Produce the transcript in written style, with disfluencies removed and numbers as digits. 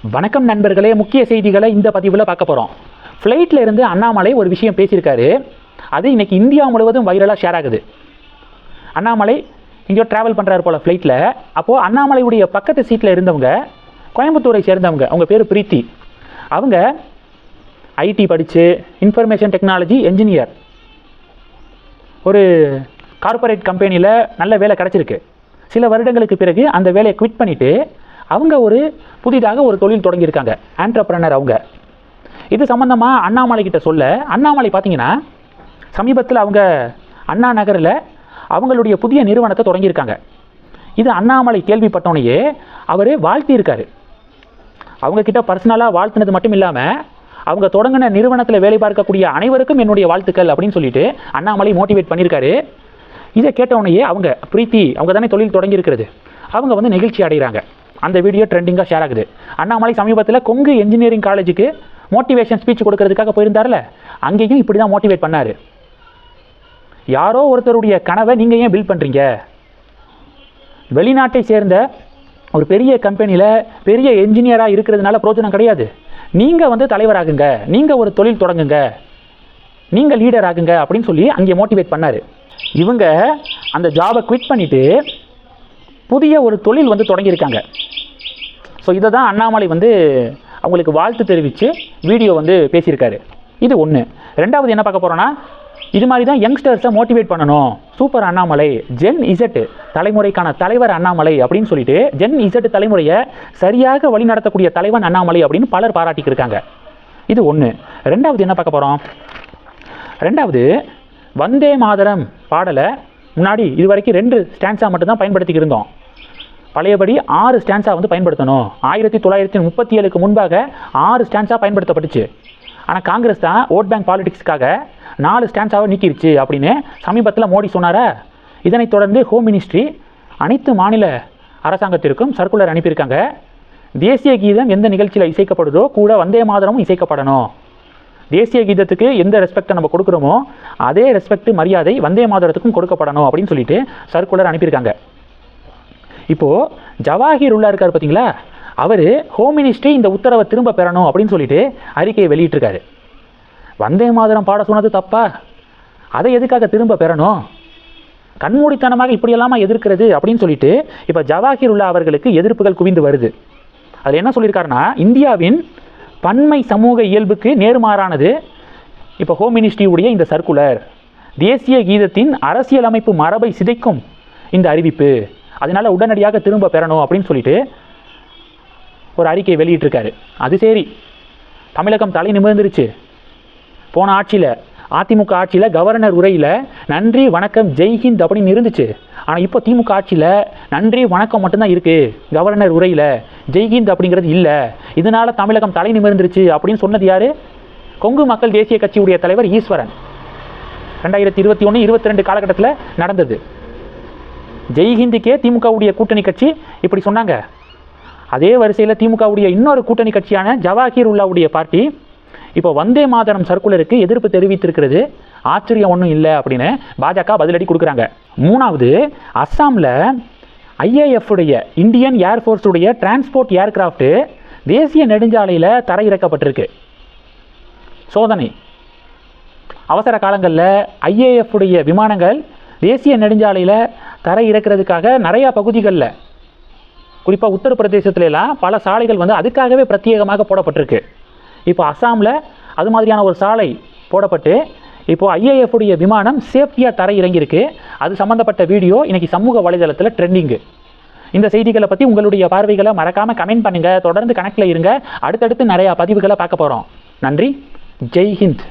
வணக்கம் நண்பர்களே, முக்கிய செய்திகளை இந்த பதிவில் பார்க்க போகிறோம். ஃப்ளைட்டில் இருந்து அண்ணாமலை ஒரு விஷயம் பேசியிருக்காரு. அது இன்றைக்கி இந்தியா முழுவதும் வைரலாக ஷேர் ஆகுது. அண்ணாமலை இங்கேயோ ட்ராவல் பண்ணுறாரு போல் ஃப்ளைட்டில். அப்போது அண்ணாமலையுடைய பக்கத்து சீட்டில் இருந்தவங்க கோயம்புத்தூரை சேர்ந்தவங்க, அவங்க பேர் பிரீத்தி. அவங்க ஐடி படித்து இன்ஃபர்மேஷன் டெக்னாலஜி என்ஜினியர், ஒரு கார்ப்பரேட் கம்பெனியில் நல்ல வேலை கிடச்சிருக்கு. சில வருடங்களுக்கு பிறகு அந்த வேலையை குவிட் பண்ணிவிட்டு அவங்க புதிதாக ஒரு தொழில் தொடங்கியிருக்காங்க, ஆண்டர்பிரனர். அவங்க இது சம்மந்தமாக அண்ணாமலை கிட்ட சொல்ல, அண்ணாமலை பார்த்தீங்கன்னா சமீபத்தில் அவங்க அண்ணா நகரில் அவங்களுடைய புதிய நிறுவனத்தை தொடங்கியிருக்காங்க. இது அண்ணாமலை கேள்விப்பட்டோனையே அவர் வாழ்த்தியிருக்காரு. அவங்கக்கிட்ட பர்சனலாக வாழ்த்துனது மட்டும் இல்லாமல் அவங்க தொடங்கின நிறுவனத்தில் வேலை பார்க்கக்கூடிய அனைவருக்கும் என்னுடைய வாழ்த்துக்கள் அப்படின்னு சொல்லிட்டு அண்ணாமலை மோட்டிவேட் பண்ணியிருக்காரு. இதை கேட்டவுடனேயே அவங்க பிரீத்தி, அவங்க தானே தொழில் தொடங்கியிருக்கிறது, அவங்க நெகிழ்ச்சி அடைகிறாங்க. அந்த வீடியோ ட்ரெண்டிங்காக ஷேர் ஆகுது. அண்ணாமலை சமீபத்தில் கொங்கு என்ஜினியரிங் காலேஜுக்கு மோட்டிவேஷன் ஸ்பீச் கொடுக்கறதுக்காக போயிருந்தார்ல, அங்கேயும் இப்படி தான் மோட்டிவேட் பண்ணார். யாரோ ஒருத்தருடைய கனவை நீங்கள் ஏன் பில்ட் பண்ணுறீங்க? வெளிநாட்டை சேர்ந்த ஒரு பெரிய கம்பெனியில் பெரிய என்ஜினியராக இருக்கிறதுனால பிரோஜனம் கிடையாது. நீங்கள் தலைவராகுங்க, நீங்கள் ஒரு தொழில் தொடங்குங்க, நீங்கள் லீடர் ஆகுங்க அப்படின்னு சொல்லி அங்கே மோட்டிவேட் பண்ணார். இவங்க அந்த ஜாபை குவிட் பண்ணிவிட்டு புதிய ஒரு தொழில் தொடங்கியிருக்காங்க. ஸோ இதை தான் அண்ணாமலை அவங்களுக்கு வாழ்த்து தெரிவித்து வீடியோ பேசியிருக்காரு. இது ஒன்று. ரெண்டாவது என்ன பார்க்க போகிறோன்னா, இது மாதிரி தான் யங்ஸ்டர்ஸை மோட்டிவேட் பண்ணணும். சூப்பர் அண்ணாமலை, ஜென் இசட் தலைமுறைக்கான தலைவர் அண்ணாமலை அப்படின்னு சொல்லிட்டு ஜென் இசட் தலைமுறையை சரியாக வழி நடத்தக்கூடிய தலைவன் அண்ணாமலை அப்படின்னு பலர் பாராட்டிக்கிருக்காங்க. இது ஒன்று. ரெண்டாவது என்ன பார்க்க போகிறோம்? ரெண்டாவது, வந்தே மாதரம் பாடலை முன்னாடி இது வரைக்கும் 2 ஸ்டான்ஸா மட்டும்தான் பயன்படுத்திக்கிட்டு இருந்தோம். பழையபடி 6 ஸ்டான்ஸா பயன்படுத்தணும். 1937க்கு முன்பாக 6 ஸ்டான்ஸா பயன்படுத்தப்பட்டுச்சு. ஆனால் காங்கிரஸ் தான் ஓட் பேங்க் பாலிடிக்ஸ்க்காக 4 ஸ்டான்ஸாவை நீக்கிருச்சு அப்படின்னு சமீபத்தில் மோடி சொன்னாரா. இதனைத் தொடர்ந்து ஹோம் மினிஸ்ட்ரி அனைத்து மாநில அரசாங்கத்திற்கும் சர்க்குலர் அனுப்பியிருக்காங்க. தேசிய கீதம் எந்த நிகழ்ச்சியில் இசைக்கப்படுதோ கூட வந்தே மாதரமும் இசைக்கப்படணும். தேசிய கீதத்துக்கு எந்த ரெஸ்பெக்டை நம்ம கொடுக்குறோமோ அதே ரெஸ்பெக்ட், மரியாதை வந்தே மாதரத்துக்கும் கொடுக்கப்படணும் அப்படின்னு சொல்லிட்டு சர்க்குலர் அனுப்பியிருக்காங்க. இப்போது ஜவாஹிர் உள்ளா இருக்கார் பார்த்தீங்களா, அவர் ஹோம் மினிஸ்ட்ரி இந்த உத்தரவை திரும்ப பெறணும் அப்படின்னு சொல்லிட்டு அறிக்கையை வெளியிட்டிருக்காரு. வந்தே மாதரம் பாட சொன்னது தப்பா? அதை எதுக்காக திரும்ப பெறணும்? கண்மூடித்தனமாக இப்படியெல்லாமா எதிர்க்கிறது அப்படின்னு சொல்லிட்டு இப்போ ஜவாஹிர் உள்ளா அவர்களுக்கு எதிர்ப்புகள் குவிந்து வருது. அதில் என்ன சொல்லியிருக்காருன்னா, இந்தியாவின் பன்மை சமூக இயல்புக்கு நேர்மாறானது இப்போ ஹோம் மினிஸ்ட்ரியுடைய இந்த சர்க்குலர். தேசிய கீதத்தின் அரசியலமைப்பு மரபை சிதைக்கும் இந்த அறிவிப்பு, அதனால் உடனடியாக திரும்ப பெறணும் அப்படின்னு சொல்லிட்டு ஒரு அறிக்கை வெளியிட்டிருக்காரு. அது சரி, தமிழகம் தலை நிமிர்ந்துருச்சு. போன ஆட்சியில், அதிமுக ஆட்சியில் கவர்னர் உரையில் நன்றி வணக்கம் ஜெய்ஹிந்த் அப்படின்னு இருந்துச்சு. ஆனால் இப்போ திமுக ஆட்சியில் நன்றி வணக்கம் மட்டும்தான் இருக்குது, கவர்னர் உரையில் ஜெய்ஹிந்த் அப்படிங்கிறது இல்லை. இதனால் தமிழகம் தலை நிமிர்ந்துருச்சு அப்படின்னு சொன்னது யார்? கொங்கு மக்கள் தேசிய கட்சியுடைய தலைவர் ஈஸ்வரன். 2021-22 காலகட்டத்தில் நடந்தது. ஜெய்ஹிந்துக்கே திமுகவுடைய கூட்டணி கட்சி இப்படி சொன்னாங்க. அதே வரிசையில் திமுகவுடைய இன்னொரு கூட்டணி கட்சியான ஜவாஹிர் உல்லாவுடைய பார்ட்டி இப்போ வந்தே மாதரம் சர்க்குலருக்கு எதிர்ப்பு தெரிவித்திருக்கிறது ஆச்சரியம் ஒன்றும் இல்லை அப்படின்னு பாஜக பதிலடி கொடுக்குறாங்க. மூணாவது, அஸ்ஸாமில் IAF உடைய இந்தியன் ஏர்ஃபோர்ஸுடைய டிரான்ஸ்போர்ட் ஏர்கிராஃப்ட் தேசிய நெடுஞ்சாலையில் தரையிறக்கப்பட்டிருக்கு. சோதனை. அவசர காலங்களில் IAF உடைய விமானங்கள் தேசிய நெடுஞ்சாலையில் தரை இறக்கிறதுக்காக நிறையா பகுதிகளில், குறிப்பாக உத்தரப்பிரதேசத்துலலாம் பல சாலைகள் அதுக்காகவே பிரத்யேகமாக போடப்பட்டிருக்கு. இப்போ அஸ்ஸாமில் அது மாதிரியான ஒரு சாலை போடப்பட்டு இப்போது IAF உடைய விமானம் சேஃப்டியாக தரை இறங்கியிருக்கு. அது சம்மந்தப்பட்ட வீடியோ இன்றைக்கி சமூக வலைதளத்தில் ட்ரெண்டிங்கு. இந்த செய்திகளை பற்றி உங்களுடைய பார்வைகளை மறக்காமல் கமெண்ட் பண்ணுங்கள். தொடர்ந்து கனெக்டில் இருங்க. அடுத்தடுத்து நிறையா பதிவுகளை பார்க்க போகிறோம். நன்றி. ஜெய்ஹிந்த்.